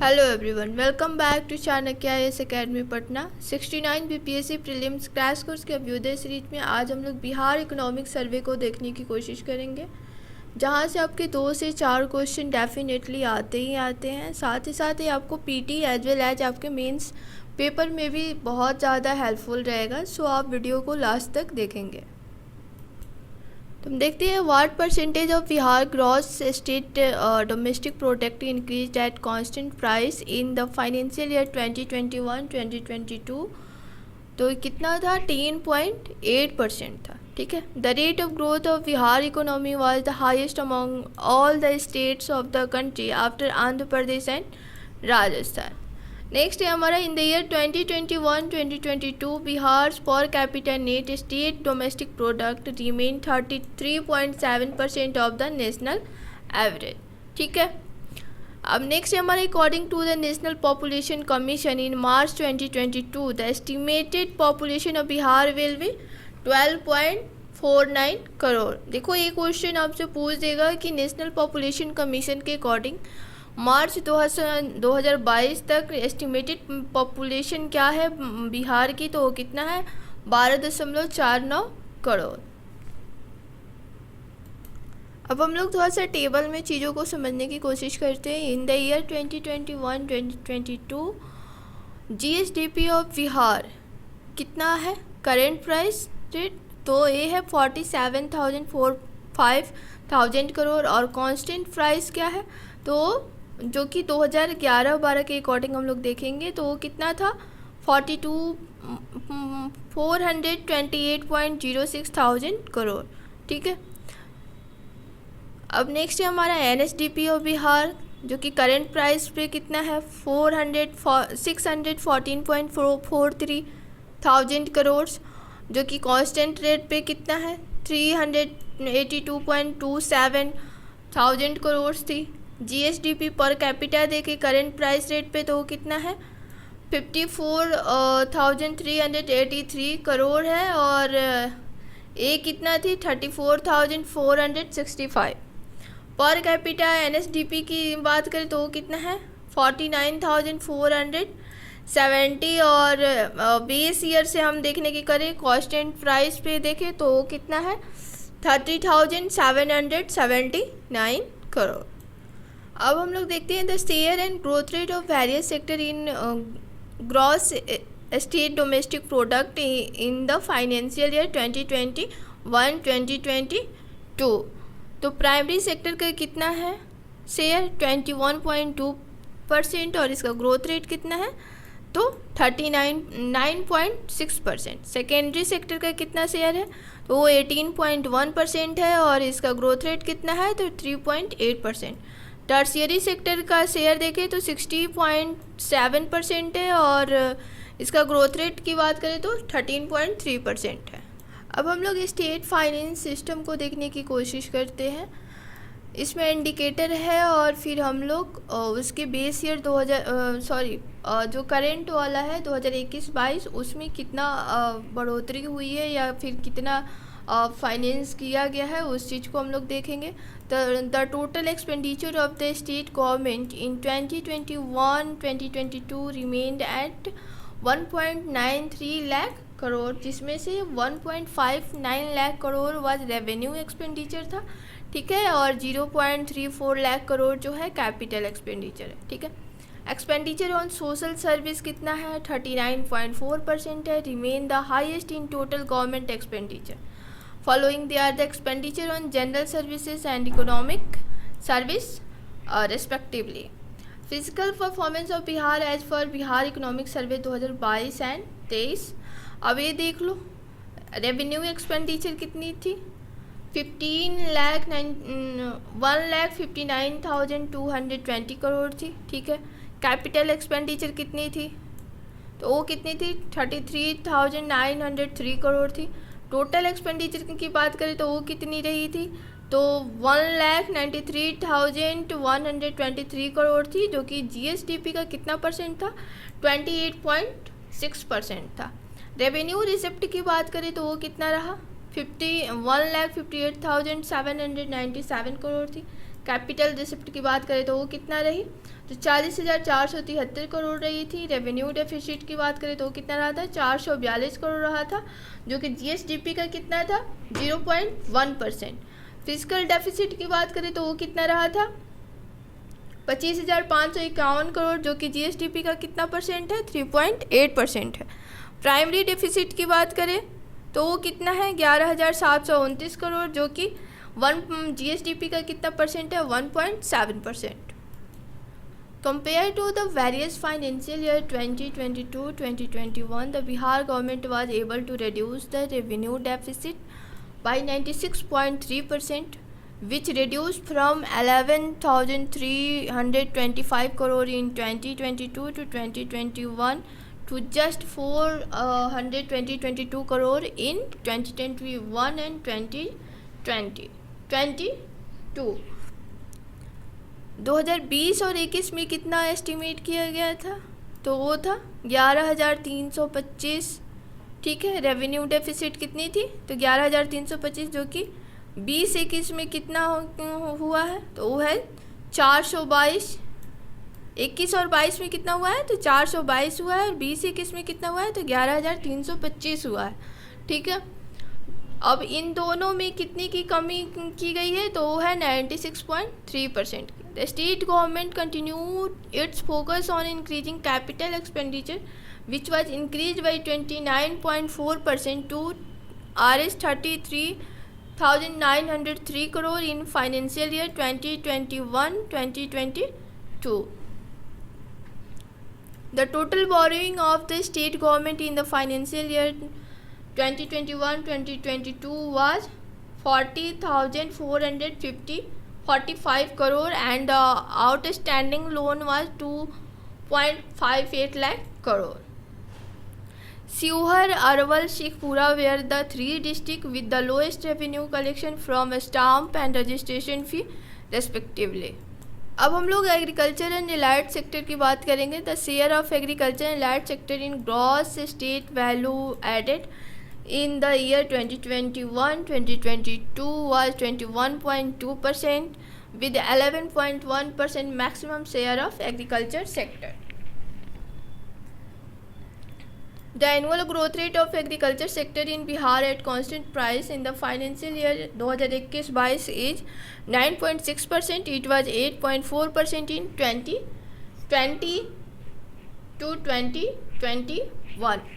Hello everyone, welcome back to Chanakya IAS academy Patna. 69 BPSC prelims crash course के Abhyudaya series में आज हम लोग बिहार इकोनॉमिक सर्वे को देखने की कोशिश करेंगे, जहां से आपके 2 से 4 क्वेश्चन डेफिनेटली आते ही आते हैं। साथ ही आपको पीटी एज वेल एज आपके मेंस पेपर में भी बहुत ज़्यादा हेल्पफुल रहेगा। सो आप वीडियो को लास्ट तक देखेंगे। तो हम देखते हैं what percentage of Bihar gross state domestic product increase at constant price in the financial year 2021-2022। तो कितना था? 10.8% था। ठीक है। The rate of growth of Bihar economy was the highest among all the states of the country after Andhra Pradesh and Rajasthan. Next है हमारा इन the year 2021-2022 Bihar per capita net state domestic product remain 33.7% of the national average. ठीक है। अब next है हमारा according to the national population commission in March 2022 the estimated population of Bihar will be 12.49 crore. देखो ये question आपसे पूछ देगा कि नेशनल पॉपुलेशन कमीशन के अकॉर्डिंग मार्च 2022 तक एस्टिमेटेड पॉपुलेशन क्या है बिहार की, तो वो कितना है? 12.49 करोड़। अब हम लोग थोड़ा सा टेबल में चीज़ों को समझने की कोशिश करते हैं। इन the year 2021-2022 GSDP of Bihar कितना है? करेंट प्राइस रेट तो ये है 47,000 करोड़ और कांस्टेंट प्राइस क्या है? तो जो कि 2011-12 के अकॉर्डिंग हम लोग देखेंगे तो वो कितना था? 428.06 थाउजेंड करोड़। ठीक है। अब नेक्स्ट है हमारा NSDP ऑफ बिहार, जो कि करेंट प्राइस पे कितना है? 614.43 थाउजेंड करोड़, जो कि कांस्टेंट रेट पे कितना है? 382.27 थाउजेंड करोड़ थी। GSDP पर कैपिटा देके करेंट प्राइस रेट पे तो वो कितना है? 54,383 करोड़ है और ये कितना थी? 34,465। पर कैपिटा NSDP की बात करें तो वो कितना है? 49,470 और बेस ईयर से हम देखने की करें कांस्टेंट प्राइस पे देखें तो वो कितना है? 30,779 करोड़। अब हम लोग देखते हैं the share and growth rate of various sector in gross state domestic product in the financial year 2021-2022। तो प्राइमरी सेक्टर का कितना है शेयर? 21.2% और इसका ग्रोथ रेट कितना है? तो 39.6%। सेकेंडरी सेक्टर का कितना शेयर है? तो वो 18.1% है और इसका ग्रोथ रेट कितना है? तो 3.8%। टर्शियरी सेक्टर का शेयर देखें तो 60.7% है और इसका ग्रोथ रेट की बात करें तो 13.3% है। अब हम लोग स्टेट फाइनेंस सिस्टम को देखने की कोशिश करते हैं। इसमें इंडिकेटर है और फिर हम लोग उसके बेस ईयर जो करेंट वाला है 2021-22 उसमें कितना बढ़ोतरी हुई है या फिर कितना फाइनेंस किया गया है उस चीज़ को हम लोग देखेंगे। The total expenditure of the state government in 2021-2022 remained at 1.93 lakh crore, जिसमें से 1.59 lakh crore was revenue expenditure था। ठीक है। और 0.34 लाख करोड़ जो है कैपिटल एक्सपेंडिचर है। ठीक है। एक्सपेंडिचर ऑन सोशल सर्विस कितना है? 39.4% है, remain the highest in total government expenditure. Following they are the expenditure on general services and economic service respectively. Physical performance of Bihar as per Bihar Economic Survey 2022 and 23। अब ये देख लो revenue expenditure कितनी थी? 1,59,220 करोड़ थी। ठीक है। Capital expenditure कितनी थी? तो वो कितनी थी? 33,903 करोड़ थी। टोटल एक्सपेंडिचर की बात करें तो वो कितनी रही थी? तो 1,93,123 करोड़ थी, जो कि GSDP का कितना परसेंट था? 28.6% था। रेवेन्यू रिसिप्ट की बात करें तो वो कितना रहा? 1,58,797 करोड़ थी। कैपिटल रिसिप्ट की बात करें तो वो कितना रही, तो 40,473 करोड़ रही थी। रेवेन्यू डेफिसिट की बात करें तो वो कितना रहा था, 442 करोड़ रहा था, जो कि जीएसडीपी का कितना था, 0.1%। फिजिकल डेफिसिट की बात करें तो वो कितना रहा था, 25,551 करोड़, जो कि जीएसडीपी का कितना परसेंट है, 3.8% है। प्राइमरी डेफिसिट की बात करें तो वो कितना है, 11,729 करोड़, जो कि जीएसडीपी का कितना परसेंट है, 1.7%। Compared to the various financial year 2022-2021, the Bihar government was able to reduce the revenue deficit by 96.3%, which reduced from 11,325 crore in 2022 to 2021 to just 422 crore in 2021 and 2022। 2020 और 21 में कितना एस्टिमेट किया गया था, तो वो था 11,325। ठीक है, रेवेन्यू डेफिसिट कितनी थी, तो 11,325, जो कि 20-21 में कितना हुआ है, तो वो है 422। 21 और 22 में कितना हुआ है, तो 422 हुआ है, और 20-21 में कितना हुआ है, तो 11,325 हुआ है। ठीक है, अब इन दोनों में कितनी की कमी की गई है, तो वो है 96.3% की। The state government continued its focus on increasing capital expenditure which was increase by 29.4% to Rs 33,903 crore in financial year 2021-2022. The total borrowing of the state government in the financial year 2021-2022 was 40,445 crore and the outstanding loan was 2.58 lakh crore. Seuhar, Arwal, Shekhpura were the three districts with the lowest revenue collection from stamp and registration fee respectively. अब हम लोग agriculture and allied sector की बात करेंगे। The share of agriculture and allied sector in gross state value added in the year 2021-2022 was 21.2% with 11.1% maximum share of agriculture sector. The annual growth rate of agriculture sector in Bihar at constant price in the financial year 2021-22 is 9.6%. It was 8.4% in 2020 to 2021.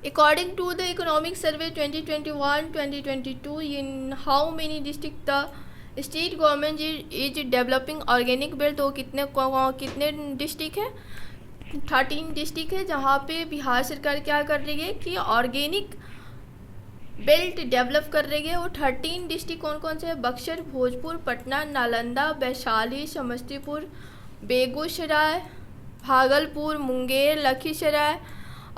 According to the Economic Survey 2021-2022, in how many districts the state government is developing organic belt, तो कितने district है, 13 district है जहाँ पे बिहार सरकार क्या कर रही है कि ऑर्गेनिक बेल्ट डेवलप कर रही है। वो 13 डिस्ट्रिक्ट कौन कौन से हैं, बक्सर, भोजपुर, पटना, नालंदा, वैशाली, समस्तीपुर, बेगूसराय, भागलपुर, मुंगेर, लखीसराय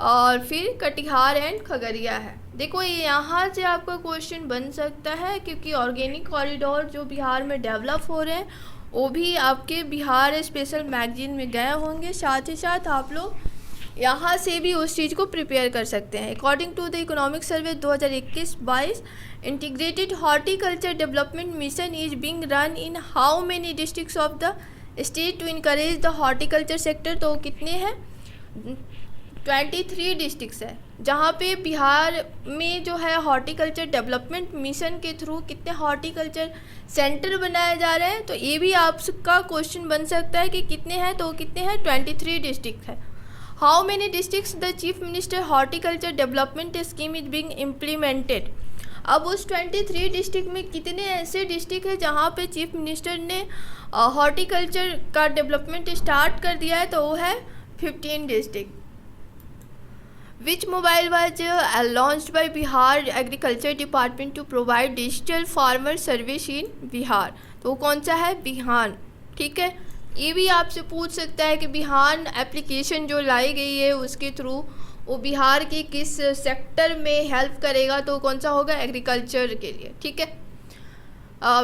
और फिर कटिहार एंड खगड़िया है। देखो यहाँ से आपका क्वेश्चन बन सकता है क्योंकि ऑर्गेनिक कॉरिडोर जो बिहार में डेवलप हो रहे हैं वो भी आपके बिहार स्पेशल मैगजीन में गए होंगे। साथ ही साथ आप लोग यहाँ से भी उस चीज़ को प्रिपेयर कर सकते हैं। According to the economic survey 2021-22 integrated horticulture development mission is being run in how many districts of the state to encourage the horticulture sector, तो कितने हैं, 23 डिस्ट्रिक्ट्स है जहाँ पे बिहार में जो है हॉर्टिकल्चर डेवलपमेंट मिशन के थ्रू कितने हॉर्टिकल्चर सेंटर बनाए जा रहे हैं। तो ये भी आपका क्वेश्चन बन सकता है कि कितने हैं, तो कितने हैं, 23 डिस्ट्रिक्ट है। How many districts the chief minister horticulture development scheme is being implemented. अब उस 23 डिस्ट्रिक्ट में कितने ऐसे डिस्ट्रिक्ट है जहाँ पे चीफ मिनिस्टर ने हॉर्टिकल्चर का डेवलपमेंट स्टार्ट कर दिया है, तो वो है 15 district. Which mobile was launched by Bihar Agriculture Department to provide digital farmer service in Bihar, तो वो कौन सा है, बिहान। ठीक है, ये भी आपसे पूछ सकता है कि बिहान एप्लीकेशन जो लाई गई है उसके थ्रू वो बिहार के किस सेक्टर में हेल्प करेगा, तो कौन सा होगा, एग्रीकल्चर के लिए। ठीक है,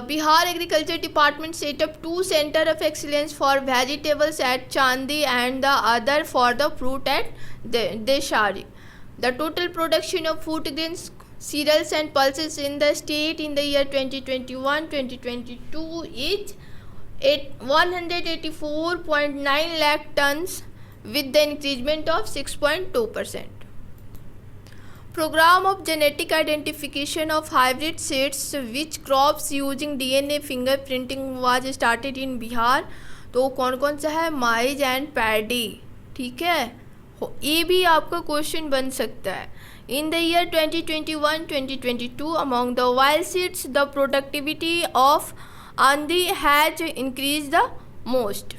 Bihar agriculture department setup 2 centre of excellence for vegetables at Chandi and the other for the fruit at Desari. The total production of food grains cereals and pulses in the state in the year 2021-2022 is 184.9 lakh tons with the increasement of 6.2%. Program of genetic identification of hybrid seeds which crops using DNA fingerprinting was started in Bihar. तो कौन कौन सा है? Mine's and paddy. ठीक है, ये भी आपका क्वेश्चन बन सकता है. In the year 2021-2022 among the wild seeds the productivity of Andhri has increased the most.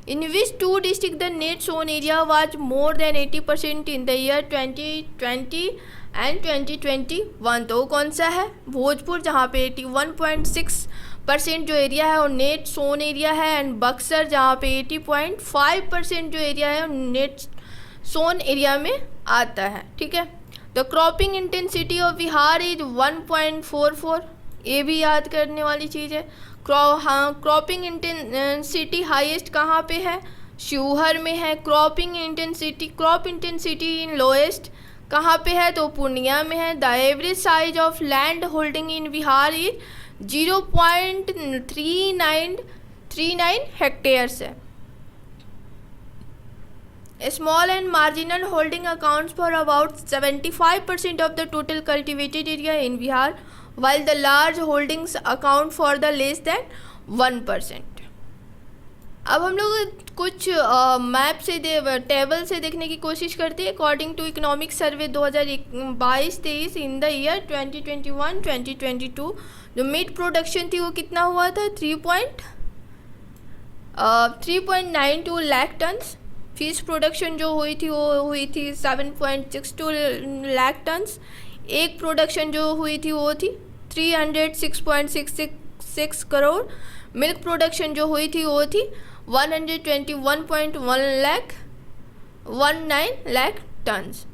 In which two districts the net sown area was more than 80% in the year 2020 and 2021. तो कौन सा है? भोजपुर, जहाँ पे 81.6% जो एरिया है वो net sown area है, एंड बक्सर जहाँ पे 80.5% जो एरिया है वो नेट सोन एरिया में आता है. ठीक है. The cropping intensity of Bihar is 1.44. ये भी याद करने वाली चीज़ है. क्रॉपिंग इंटेंसिटी हाईएस्ट कहाँ पे है? शिवहर में है. क्रॉप इंटेंसिटी इन लोएस्ट कहाँ पे है? तो पूर्णिया में है. The average size of land holding in Bihar is 0.3939 hectares है. Small and marginal holding accounts for about 75% of the total cultivated area in Bihar, while the large holdings account for the less than 1%. अब हम लोग कुछ map से table से देखने की कोशिश करते हैं. According to economic survey 2022-23 in the year 2021-2022 जो मीट प्रोडक्शन थी वो कितना हुआ था? 3.92 लाख टन्स. फिश प्रोडक्शन जो हुई थी वो हुई थी 7.62 लाख टन्स. एग प्रोडक्शन जो हुई थी वो थी 306.66 करोड़. मिल्क प्रोडक्शन जो हुई थी वो थी 121.19 लाख टन्स.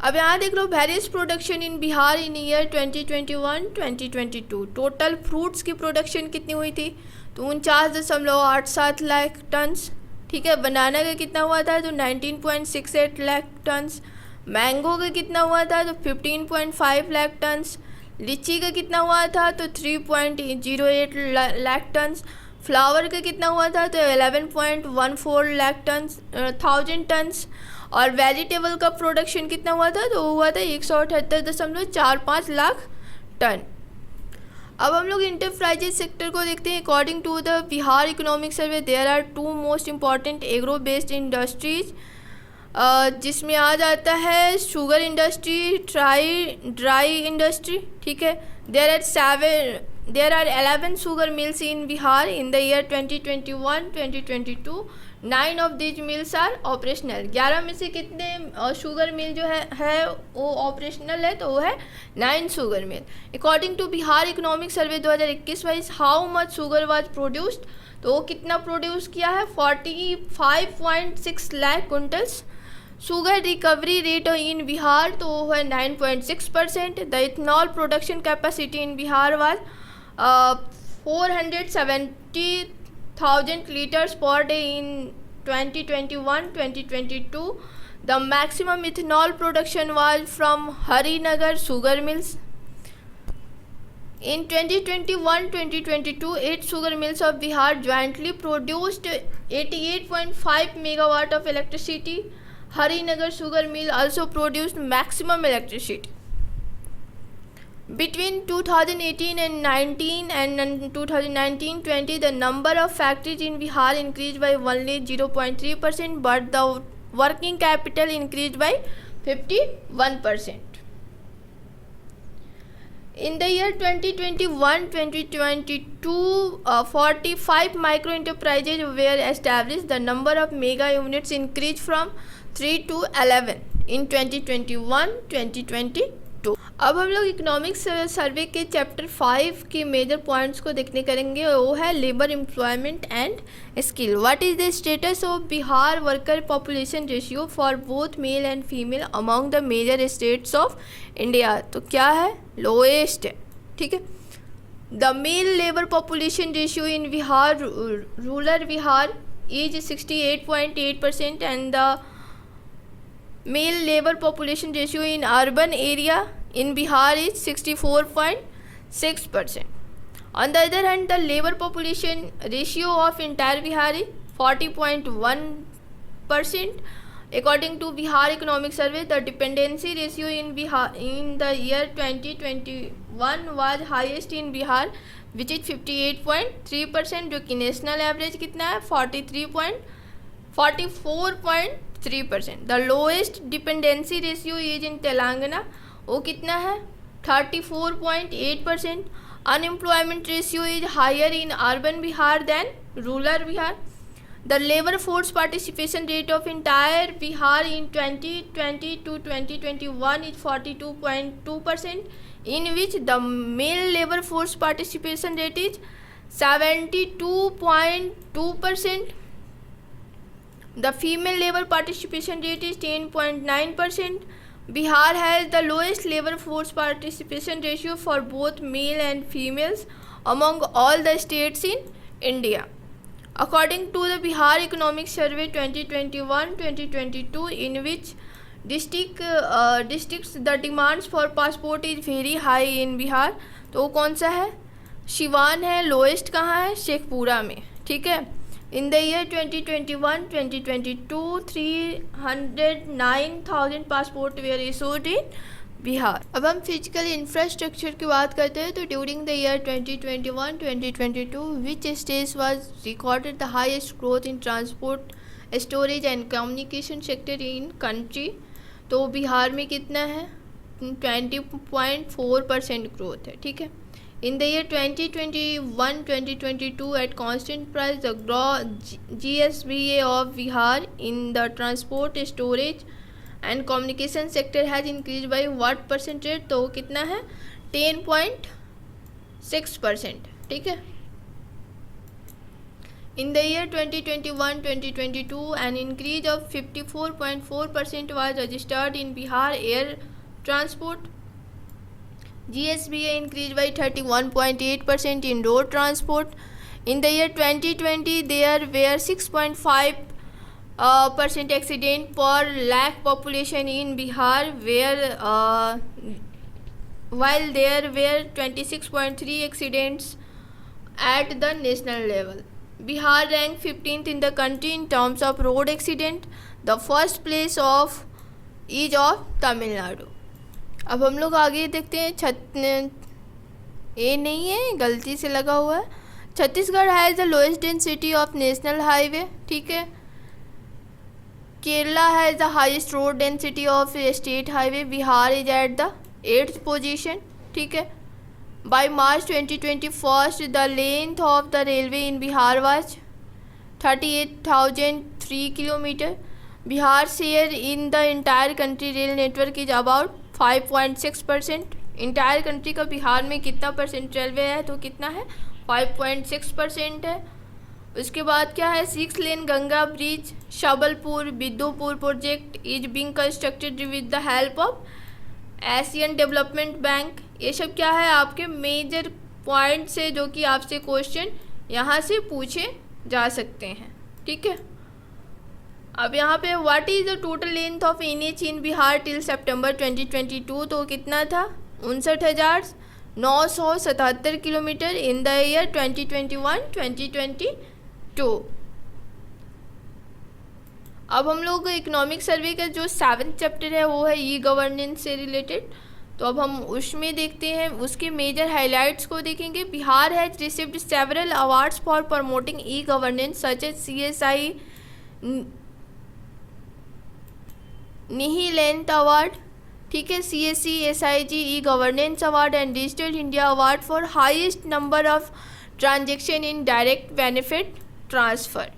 अब यहाँ देख लो various production in Bihar in year 2021-2022. Total fruits की प्रोडक्शन कितनी हुई थी? तो 49.87 लाख टन्स. ठीक है. बनाना का कितना हुआ था? तो 19.68 लाख टन्स. मैंगो का कितना हुआ था? तो 15.5 लाख टन्स. लीची का कितना हुआ था? तो 3.08 लाख टन्स. फ्लावर का कितना हुआ था? तो 11.14 लाख टन्स 1000 टन्स. और वेजिटेबल का प्रोडक्शन कितना हुआ था? तो हुआ था 178.45 लाख टन. अब हम लोग इंटरप्राइजेज सेक्टर को देखते हैं. According to the Bihar economic survey there are two most important agro based industries, जिसमें आ जाता है शुगर इंडस्ट्री, ड्राई इंडस्ट्री. ठीक है. There are 11 sugar mills in Bihar in the year 2021-2022. 9 of these mills are operational. 11 में से कितने शुगर मिल जो है वो ऑपरेशनल है? तो वो है 9 sugar mill. According to Bihar economic survey 2021-22 how much sugar was produced? तो वो कितना प्रोड्यूस किया है? 45.6 lakh quintals. Sugar recovery rate in Bihar तो वो है 9.6%. The ethanol production capacity in Bihar was 470,000 liters per day in 2021-2022. The maximum ethanol production was from Harinagar sugar mills. In 2021-2022, 8 sugar mills of Bihar jointly produced 88.5 megawatt of electricity. Harinagar sugar mill also produced maximum electricity. Between 2018 and 19 and 2019-20, the number of factories in Bihar increased by only 0.3%, but the working capital increased by 51%. In the year 2021-2022, 45 micro enterprises were established. The number of mega units increased from 3 to 11 in 2021-2022. अब हम लोग economics सर्वे के chapter 5 के major points को देखने करेंगे. वो है labour employment and skill. What is the status of Bihar worker population ratio for both male and female among the major states of India? तो क्या है? लोएस्ट है. ठीक है. The male labour population ratio in Bihar rural Bihar is 68.8% and the Male labor population ratio in urban area in Bihar is 64.6%. On the other hand, the labor population ratio of entire Bihar is 40.1%. According to Bihar Economic Survey, the dependency ratio in Bihar in the year 2021 was highest in Bihar, which is 58.3%, जो कि national average कितना है 44.3%. The lowest dependency ratio is in Telangana, वो कितना है 34.8%. Unemployment ratio is higher in urban Bihar than rural Bihar. The labor force participation rate of entire Bihar in 2020 to 2021 is 42.2%, in which the male labor force participation rate is 72.2%. The female labor participation rate is 10.9%. Bihar has the lowest labor force participation ratio for both male and females among all the states in India. According to the Bihar Economic Survey 2021-2022, in which districts the demands for passport is very high in Bihar, तो वो कौन सा है शिवान है. Lowest कहाँ है शेखपुरा में. ठीक है. In the year 2021-2022, 309,000 passport were issued in Bihar. अब हम फिजिकल इंफ्रास्ट्रक्चर की बात करते हैं तो during the year 2021-2022 which stage was recorded the highest growth in transport, storage and communication sector in country. तो बिहार में कितना है 20.4% ग्रोथ है. ठीक है. इन the year 2021-2022 at constant price the GSBA of Bihar in the transport, storage and communication sector has increase by what percentage. तो कितना है 10.6%. ठीक है. इन the year 2021-2022 an increase of 54.4% was registered in Bihar air transport. GSBA increased by 31.8% in road transport. In the year 2020 there were 6.5% accident per lakh population in Bihar, while there were 26.3 accidents at the national level. Bihar ranked 15th in the country in terms of road accident. The first place is of Tamil Nadu. अब हम लोग आगे देखते हैं. ए नहीं है, गलती से लगा हुआ है. Chhattisgarh has the lowest density of national highway. ठीक है. Kerala has the highest road density of state highway. Bihar is at the 8th position. ठीक है. By March 2021 the length of the railway in Bihar was 38,003 kilometre. Bihar share in the entire country rail network is about 5.6%. Entire country का बिहार में कितना percent railway है तो कितना है 5.6% है. उसके बाद क्या है 6 lane Ganga bridge Shabalpur Bidupur project is being constructed with the help of Asian Development Bank. ये सब क्या है आपके मेजर पॉइंट से जो कि आपसे क्वेश्चन यहाँ से पूछे जा सकते हैं. ठीक है. अब यहाँ पे what is the total length of NH in Bihar till September 2022. तो कितना था 59,977 किलोमीटर इन द ईयर 2021-2022. अब हम लोग इकोनॉमिक सर्वे का जो 7th चैप्टर है वो है ई गवर्नेंस से रिलेटेड. तो अब हम उसमें देखते हैं, उसके मेजर हाइलाइट्स को देखेंगे. Bihar has received several awards for promoting e governance such as CSI Nihilent award. ठीक है. CSC SIG e governance award and digital India award for highest number of transaction in direct benefit transfer.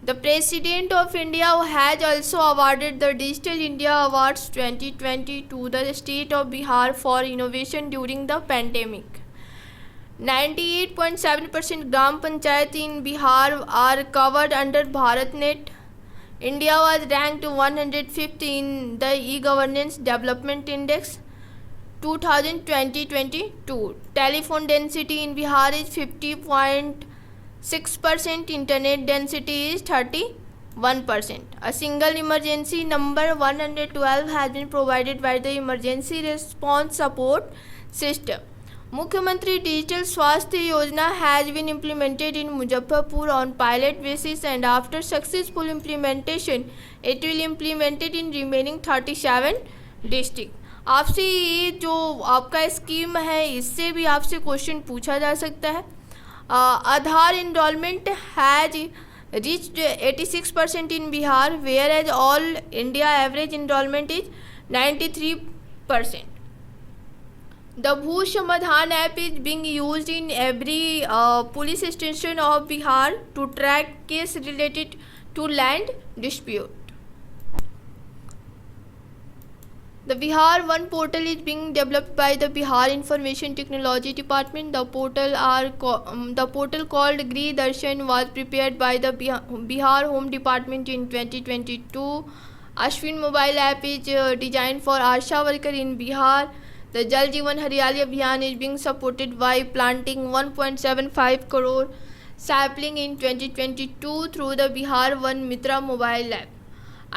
The president of India has also awarded the digital India awards 2020 to the state of Bihar for innovation during the pandemic. 98.7% gram panchayat in Bihar are covered under Bharat net. India was ranked 105th in the E-Governance Development Index 2020-22. Telephone density in Bihar is 50.6%. Internet density is 30%. 1%. A single emergency number 112 has been provided by the Emergency Response Support System. Mukhyamantri Digital Swasthya Yojana has been implemented in Muzaffarpur on pilot basis, and after successful implementation, it will implemented in remaining 37 districts. आपसे ये जो आपका scheme है इससे भी आपसे question पूछा जा सकता है. आधार enrollment has reached 86% in Bihar, whereas all India average enrollment is 93%. The Bhu Samadhan app is being used in every police station of Bihar to track case related to land dispute. The Bihar One portal is being developed by the Bihar Information Technology Department. The portal called Grih Darshan was prepared by the Bihar Home Department in 2022. Ashwin mobile app is designed for ASHA worker in Bihar. The Jal Jeevan Haryali Abhiyan is being supported by planting 1.75 crore sapling in 2022 through the Bihar One Mitra mobile app.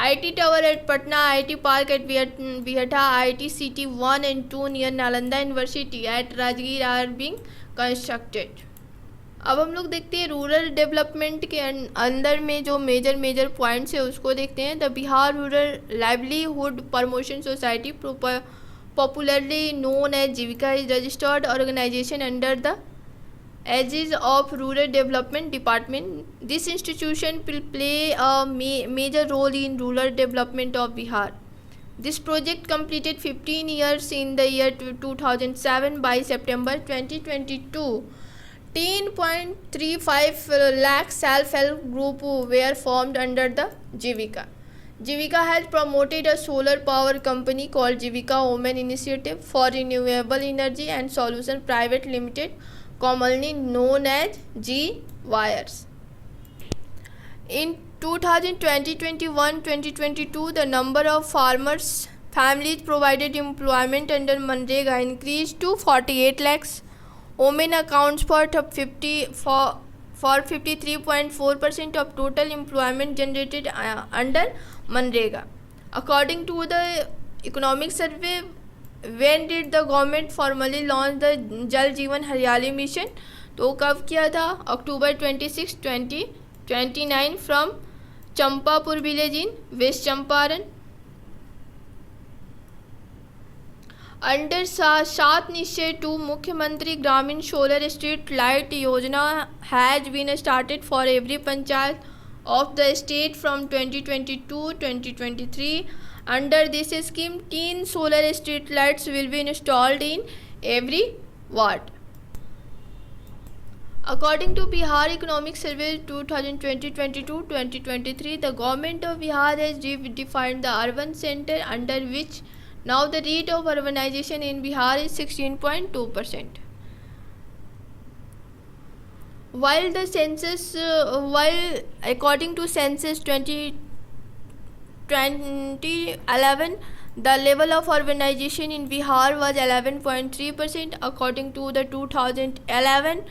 IT Tower at Patna, IT Park at Bihata, IT City 1 and 2 near Nalanda University at Rajgir are being constructed. अब हम लोग देखते हैं rural development के अंदर में जो major points है उसको देखते हैं. The Bihar rural livelihood promotion society, popularly known as Jivika, is registered organization under the aegis of Rural Development Department. This institution will play a major role in rural development of Bihar. This project completed 15 years in the year 2007. By September 2022, 10.35 lakh self-help group were formed under the Jivika. Jivika has promoted a solar power company called Jivika Women Initiative for Renewable Energy and Solution Private Limited, commonly known as G-Wires. In 2020-21-2022, the number of farmers families provided employment under Manrega increased to 48 lakhs. Women accounts for 53.4% of total employment generated under Manrega. According to the economic survey, when did the government formally launch the Jal Jeevan Haryali mission? तो कब किया था? October 26, 2029 from Champapur village in West Champaran. Under Sat Nishchay 2, Mukhyamantri Gramin Solar Street Light Yojana has been started for every panchayat of the state from 2022-2023. Under this scheme, 10 solar street lights will be installed in every ward. According to Bihar Economic Survey 2020-2023, the government of Bihar has defined the urban center, under which now the rate of urbanization in Bihar is 16.2%. While according to census 2011, the level of urbanization in Bihar was 11.3%. According to the 2011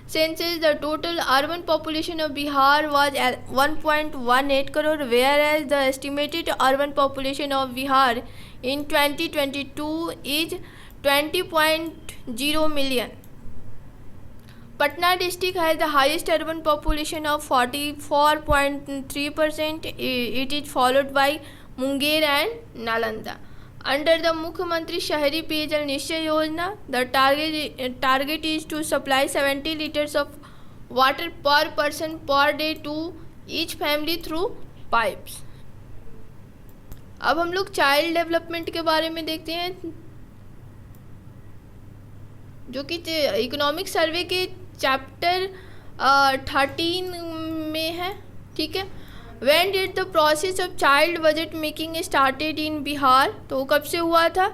census, the total urban population of Bihar was 1.18 crore, whereas the estimated urban population of Bihar in 2022 is 20.0 million. Patna district has the highest urban population of 44.3%. It is followed by Munger and Nalanda. Under the Mukhyamantri Shahari Peyajal Nishchay Yojana, the target is to supply 70 liters of water per person per day to each family through pipes. अब हम लोग child development के बारे में देखते हैं, जो कि इकोनॉमिक सर्वे के चैप्टर 13 में है. ठीक है. When did the process of child budget making started in Bihar? तो कब से हुआ था?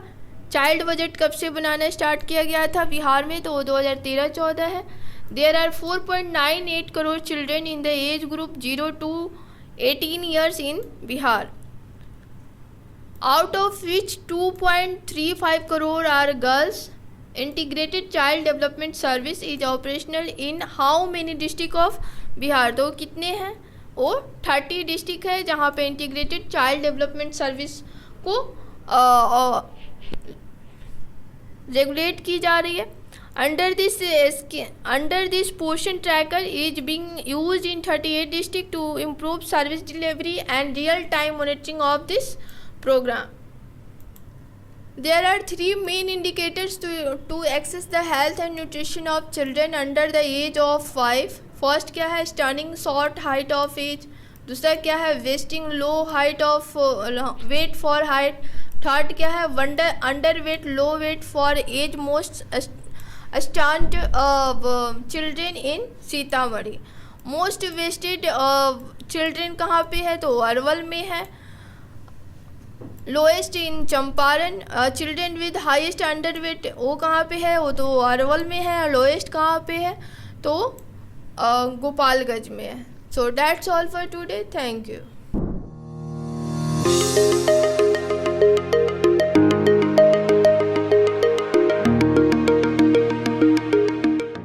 चाइल्ड बजट कब से बनाना स्टार्ट किया गया था बिहार में? तो 2013-14 है. There are 4.98 crore children in the age group 0 to 18 years in Bihar, out of which 2.35 crore are girls. Integrated Child Development Service is operational in how many districts of Bihar? तो कितने हैं? वो 30 डिस्ट्रिक्ट है जहाँ पे integrated child development service को regulate की जा रही है। Under this portion tracker is being used in 38 district to improve service delivery and real time monitoring of this programme. There are three main indicators to assess the health and nutrition of children under the age of 5. First क्या है, stunting short height of age. दूसरा क्या है, wasting low height of weight for height. Third क्या है, underweight low weight for age most stunt children in Sitamarhi. Most wasted children कहाँ पे है, तो अरवल में है। Lowest in Champaran. Children with highest underweight वो कहाँ पे है, वो तो अरवल में है। लोएस्ट कहाँ पे है, तो गोपालगंज में है। So that's all for today, thank you.